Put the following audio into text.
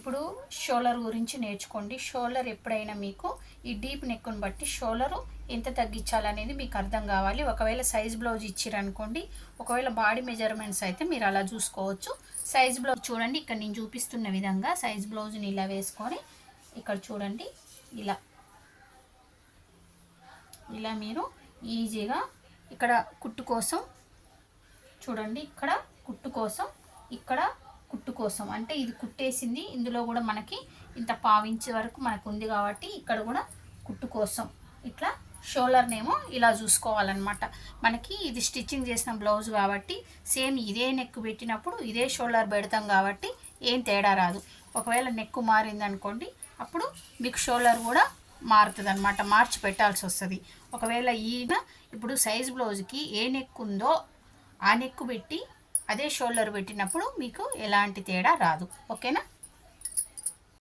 ఇప్పుడు షోల్డర్ గురించి నేర్చుకోండి. షోల్డర్ ఎప్పుడైనా మీకు ఈ డీప్ నెక్ను బట్టి షోల్డరు ఎంత తగ్గించాలనేది మీకు అర్థం కావాలి. ఒకవేళ సైజ్ బ్లౌజ్ ఇచ్చిరనుకోండి, ఒకవేళ బాడీ మెజర్మెంట్స్ అయితే మీరు అలా చూసుకోవచ్చు. సైజ్ బ్లౌజ్ చూడండి, ఇక్కడ నేను చూపిస్తున్న విధంగా సైజ్ బ్లౌజ్ని ఇలా వేసుకొని ఇక్కడ చూడండి, ఇలా ఇలా మీరు ఈజీగా ఇక్కడ కుట్టు కోసం చూడండి, ఇక్కడ కుట్టు కోసం, ఇక్కడ కుట్టు కోసం అంటే ఇది కుట్టేసింది, ఇందులో కూడా మనకి ఇంత పావించే వరకు మనకు ఉంది కాబట్టి ఇక్కడ కూడా కుట్టు కోసం ఇట్లా షోల్డర్నేమో ఇలా చూసుకోవాలన్నమాట. మనకి ఇది స్టిచ్చింగ్ చేసిన బ్లౌజ్ కాబట్టి సేమ్ ఇదే నెక్ పెట్టినప్పుడు ఇదే షోల్డర్ పెడతాం కాబట్టి ఏం తేడా రాదు. ఒకవేళ నెక్ మారింది అనుకోండి, అప్పుడు మీకు షోల్డర్ కూడా మారుతుంది అనమాట, మార్చి పెట్టాల్సి వస్తుంది. ఒకవేళ ఈయన ఇప్పుడు సైజ్ బ్లౌజ్కి ఏ నెక్ ఉందో ఆ నెక్ పెట్టి అదే షోల్డర్ పెట్టినప్పుడు మీకు ఎలాంటి తేడా రాదు. ఓకేనా?